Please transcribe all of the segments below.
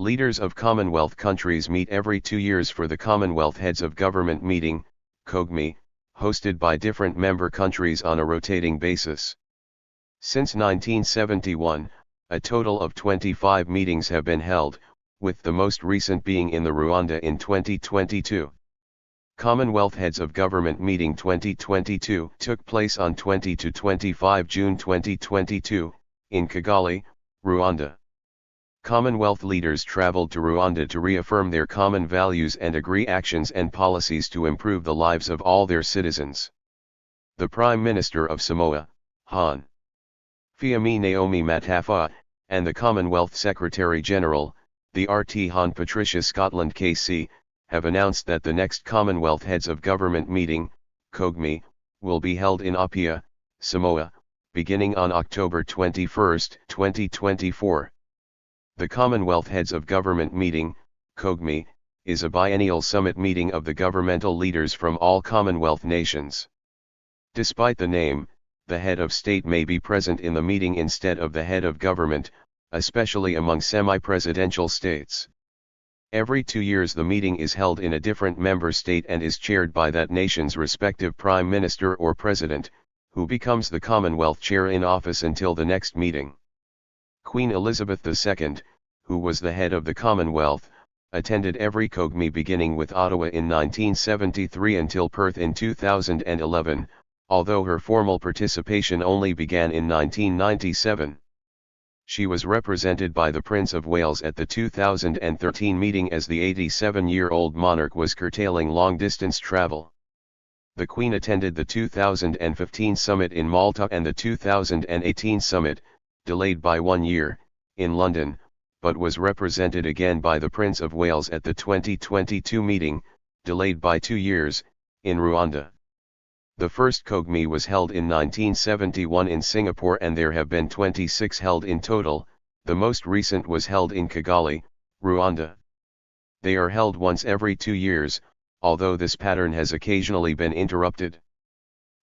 Leaders of Commonwealth countries meet every 2 years for the Commonwealth Heads of Government meeting, CHOGM, hosted by different member countries on a rotating basis. Since 1971, a total of 25 meetings have been held, with the most recent being in the Rwanda in 2022. Commonwealth Heads of Government Meeting 2022 took place on 20 to 25 June 2022, in Kigali, Rwanda. Commonwealth leaders traveled to Rwanda to reaffirm their common values and agree actions and policies to improve the lives of all their citizens. The Prime Minister of Samoa, Hon. Fiamē Naomi Mataʻafa, and the Commonwealth Secretary-General, the RT Hon Patricia Scotland KC, have announced that the next Commonwealth Heads of Government meeting, CHOGM, will be held in Apia, Samoa, beginning on October 21, 2024. The Commonwealth Heads of Government meeting, CHOGM, is a biennial summit meeting of the governmental leaders from all Commonwealth nations. Despite the name, the head of state may be present in the meeting instead of the head of government, especially among semi-presidential states. Every 2 years the meeting is held in a different member state and is chaired by that nation's respective prime minister or president, who becomes the Commonwealth chair in office until the next meeting. Queen Elizabeth II, who was the head of the Commonwealth, attended every CHOGM beginning with Ottawa in 1973 until Perth in 2011, although her formal participation only began in 1997. She was represented by the Prince of Wales at the 2013 meeting as the 87-year-old monarch was curtailing long-distance travel. The Queen attended the 2015 summit in Malta and the 2018 summit, delayed by 1 year, in London, but was represented again by the Prince of Wales at the 2022 meeting, delayed by 2 years, in Rwanda. The first CHOGM was held in 1971 in Singapore and there have been 26 held in total. The most recent was held in Kigali, Rwanda. They are held once every 2 years, although this pattern has occasionally been interrupted.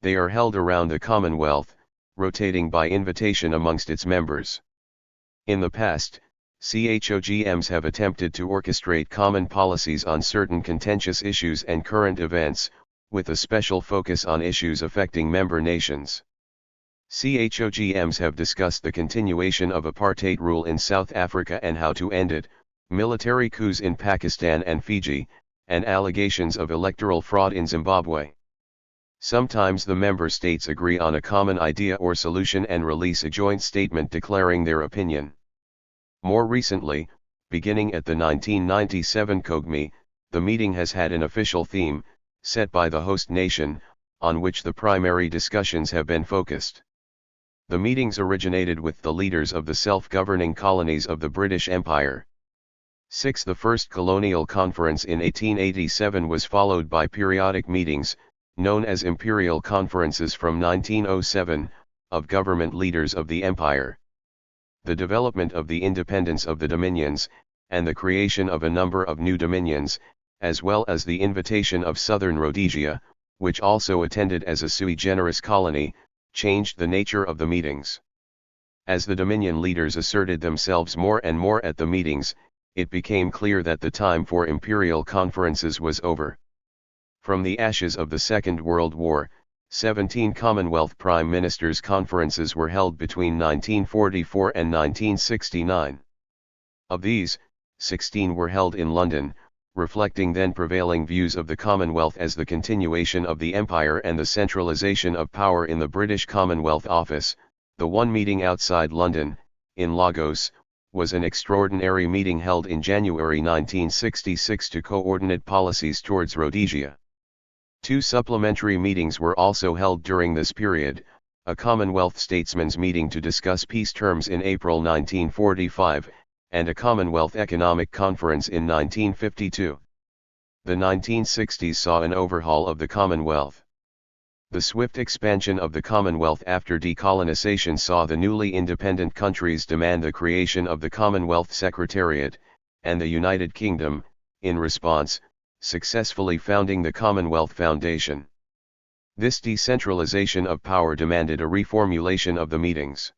They are held around the Commonwealth, rotating by invitation amongst its members. In the past, CHOGMs have attempted to orchestrate common policies on certain contentious issues and current events, with a special focus on issues affecting member nations. CHOGMs have discussed the continuation of apartheid rule in South Africa and how to end it, military coups in Pakistan and Fiji, and allegations of electoral fraud in Zimbabwe. Sometimes the member states agree on a common idea or solution and release a joint statement declaring their opinion. More recently, beginning at the 1997 CHOGM, the meeting has had an official theme, set by the host nation, on which the primary discussions have been focused. The meetings originated with the leaders of the self-governing colonies of the British Empire. The first colonial conference in 1887 was followed by periodic meetings, known as imperial conferences from 1907, of government leaders of the empire. The development of the independence of the dominions, and the creation of a number of new dominions, as well as the invitation of southern Rhodesia, which also attended as a sui generis colony, changed the nature of the meetings. As the Dominion leaders asserted themselves more and more at the meetings, it became clear that the time for imperial conferences was over. From the ashes of the Second World War, 17 Commonwealth Prime Ministers' conferences were held between 1944 and 1969. Of these, 16 were held in London, reflecting then prevailing views of the Commonwealth as the continuation of the Empire and the centralisation of power in the British Commonwealth Office. The one meeting outside London, in Lagos, was an extraordinary meeting held in January 1966 to coordinate policies towards Rhodesia. 2 supplementary meetings were also held during this period, a Commonwealth Statesmen's meeting to discuss peace terms in April 1945, and a Commonwealth Economic Conference in 1952. The 1960s saw an overhaul of the Commonwealth. The swift expansion of the Commonwealth after decolonization saw the newly independent countries demand the creation of the Commonwealth Secretariat, and the United Kingdom, in response, successfully founding the Commonwealth Foundation. This decentralization of power demanded a reformulation of the meetings.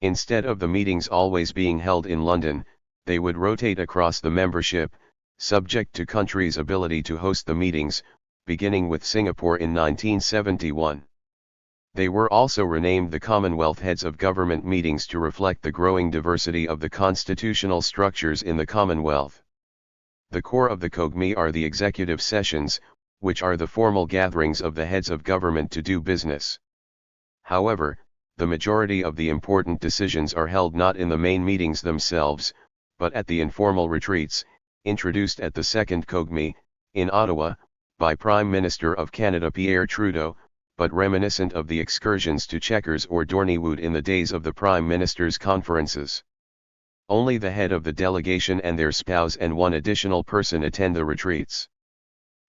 Instead of the meetings always being held in London, They would rotate across the membership, subject to countries' ability to host the meetings, beginning with Singapore in 1971. They were also renamed the Commonwealth Heads of Government meetings to reflect the growing diversity of the constitutional structures in the Commonwealth. The core of the CHOGM are the executive sessions, which are the formal gatherings of the heads of government to do business. However, the majority of the important decisions are held not in the main meetings themselves, but at the informal retreats, introduced at the second CHOGM, in Ottawa, by Prime Minister of Canada Pierre Trudeau, but reminiscent of the excursions to Chequers or Dorneywood in the days of the Prime Minister's conferences. Only the head of the delegation and their spouse and one additional person attend the retreats.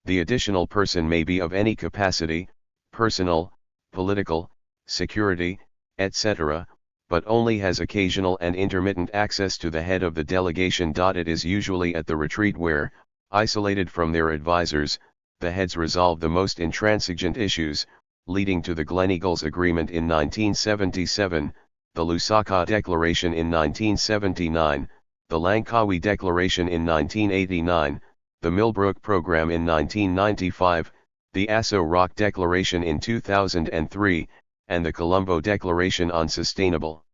The additional person may be of any capacity, personal, political, security, etc., but only has occasional and intermittent access to the head of the delegation. It is usually at the retreat where, isolated from their advisors, the heads resolve the most intransigent issues, leading to the Gleneagles Agreement in 1977, the Lusaka Declaration in 1979, the Langkawi Declaration in 1989, the Millbrook Program in 1995, the Aso Rock Declaration in 2003, and the Colombo Declaration on Sustainable,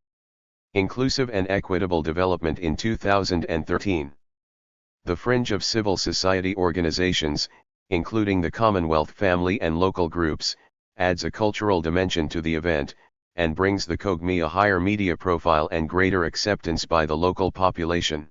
Inclusive and Equitable Development in 2013. The fringe of civil society organizations, including the Commonwealth family and local groups, adds a cultural dimension to the event, and brings the CHOGM a higher media profile and greater acceptance by the local population.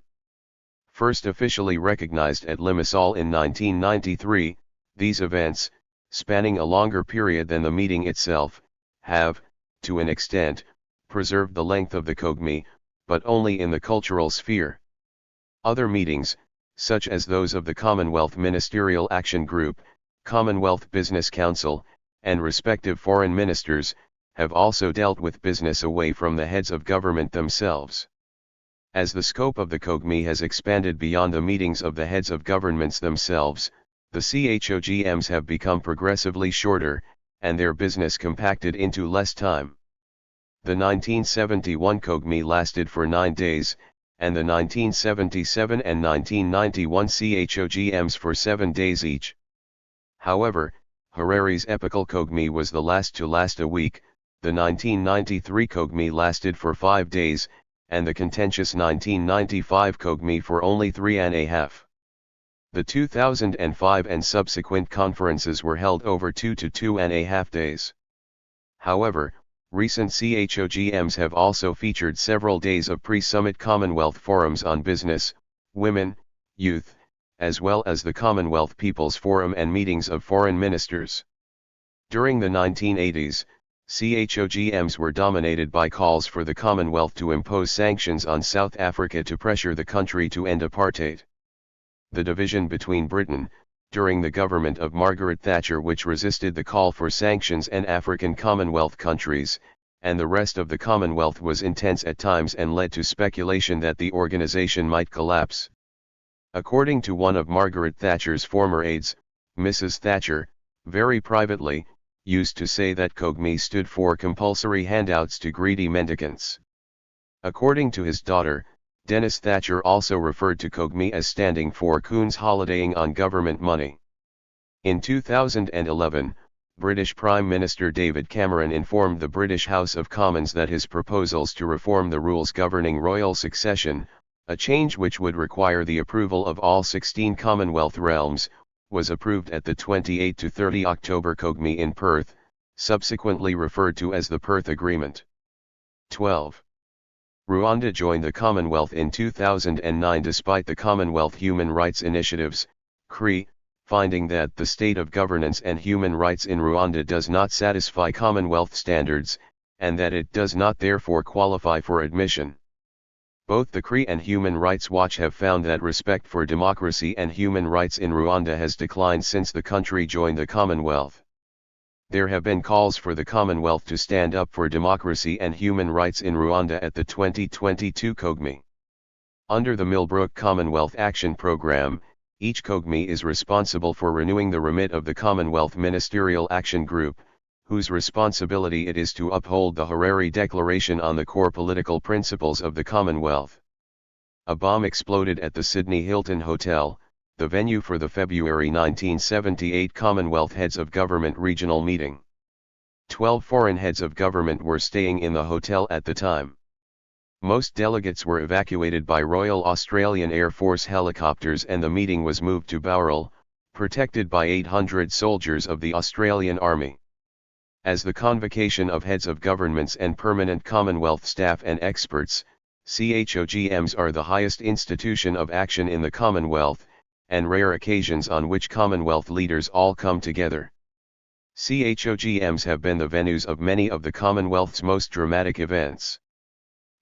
First officially recognized at Limassol in 1993, these events, spanning a longer period than the meeting itself, have, to an extent, preserved the length of the CHOGM, but only in the cultural sphere. Other meetings, such as those of the Commonwealth Ministerial Action Group, Commonwealth Business Council, and respective foreign ministers, have also dealt with business away from the heads of government themselves. As the scope of the CHOGM has expanded beyond the meetings of the heads of governments themselves, the CHOGMs have become progressively shorter, and their business compacted into less time. The 1971 CHOGM lasted for 9 days, and the 1977 and 1991 CHOGMs for 7 days each. However, Harare's epical CHOGM was the last to last a week, the 1993 CHOGM lasted for 5 days, and the contentious 1995 CHOGM for only 3.5. The 2005 and subsequent conferences were held over 2 to 2.5 days. However, recent CHOGMs have also featured several days of pre-summit Commonwealth forums on business, women, youth, as well as the Commonwealth People's Forum and meetings of foreign ministers. During the 1980s, CHOGMs were dominated by calls for the Commonwealth to impose sanctions on South Africa to pressure the country to end apartheid. The division between Britain, during the government of Margaret Thatcher, which resisted the call for sanctions, and African Commonwealth countries, and the rest of the Commonwealth was intense at times and led to speculation that the organization might collapse. According to one of Margaret Thatcher's former aides, Mrs. Thatcher, very privately, used to say that CHOGM stood for compulsory handouts to greedy mendicants. According to his daughter, Dennis Thatcher also referred to CHOGM as standing for coons holidaying on government money. In 2011, British Prime Minister David Cameron informed the British House of Commons that his proposals to reform the rules governing royal succession, a change which would require the approval of all 16 Commonwealth realms, was approved at the 28 to 30 October CHOGM in Perth, subsequently referred to as the Perth Agreement. 12. Rwanda joined the Commonwealth in 2009 despite the Commonwealth Human Rights Initiatives, CRI, finding that the state of governance and human rights in Rwanda does not satisfy Commonwealth standards, and that it does not therefore qualify for admission. Both the CRI and Human Rights Watch have found that respect for democracy and human rights in Rwanda has declined since the country joined the Commonwealth. There have been calls for the Commonwealth to stand up for democracy and human rights in Rwanda at the 2022 CHOGM. Under the Millbrook Commonwealth Action Programme, each CHOGM is responsible for renewing the remit of the Commonwealth Ministerial Action Group, whose responsibility it is to uphold the Harare Declaration on the core political principles of the Commonwealth. A bomb exploded at the Sydney Hilton Hotel, the venue for the February 1978 Commonwealth Heads of Government regional meeting. 12 foreign heads of government were staying in the hotel at the time. Most delegates were evacuated by Royal Australian Air Force helicopters and the meeting was moved to Bowral, protected by 800 soldiers of the Australian Army. As the convocation of heads of governments and permanent Commonwealth staff and experts, CHOGMs are the highest institution of action in the Commonwealth, and rare occasions on which Commonwealth leaders all come together. CHOGMs have been the venues of many of the Commonwealth's most dramatic events.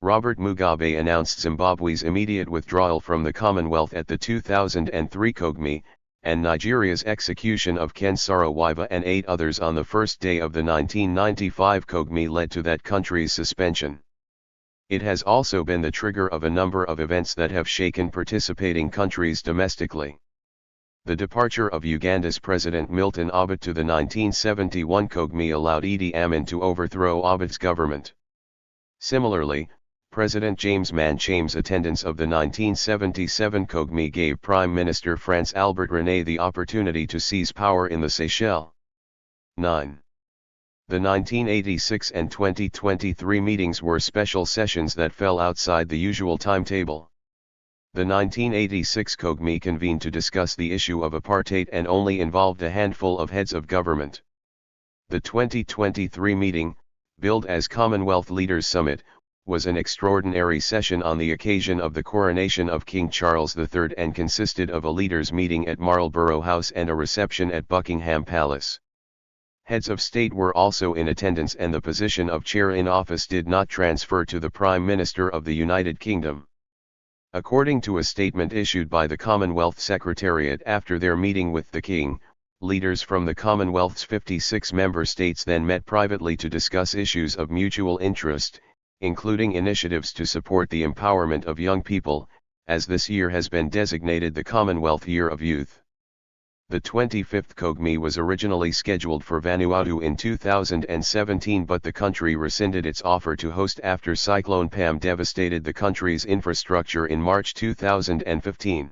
Robert Mugabe announced Zimbabwe's immediate withdrawal from the Commonwealth at the 2003 CHOGM, and Nigeria's execution of Ken Saro-Wiwa and 8 others on the first day of the 1995 CHOGM led to that country's suspension. It has also been the trigger of a number of events that have shaken participating countries domestically. The departure of Uganda's President Milton Obote to the 1971 CHOGM allowed Idi Amin to overthrow Obote's government. Similarly, President James Manchame's attendance of the 1977 CHOGM gave Prime Minister France Albert René the opportunity to seize power in the Seychelles. 9. The 1986 and 2023 meetings were special sessions that fell outside the usual timetable. The 1986 CHOGM convened to discuss the issue of apartheid and only involved a handful of heads of government. The 2023 meeting, billed as Commonwealth Leaders Summit, was an extraordinary session on the occasion of the coronation of King Charles III and consisted of a leaders' meeting at Marlborough House and a reception at Buckingham Palace. Heads of state were also in attendance and the position of chair in office did not transfer to the Prime Minister of the United Kingdom. According to a statement issued by the Commonwealth Secretariat after their meeting with the King, leaders from the Commonwealth's 56 member states then met privately to discuss issues of mutual interest, including initiatives to support the empowerment of young people, as this year has been designated the Commonwealth Year of Youth. The 25th CHOGM was originally scheduled for Vanuatu in 2017 but the country rescinded its offer to host after Cyclone Pam devastated the country's infrastructure in March 2015.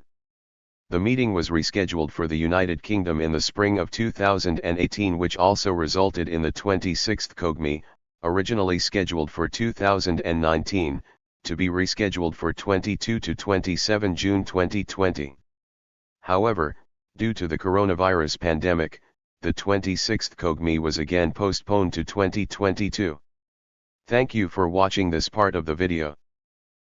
The meeting was rescheduled for the United Kingdom in the spring of 2018 which also resulted in the 26th CHOGM, originally scheduled for 2019, to be rescheduled for 22 to 27 June 2020. However, due to the coronavirus pandemic, the 26th CHOGM was again postponed to 2022. Thank you for watching this part of the video.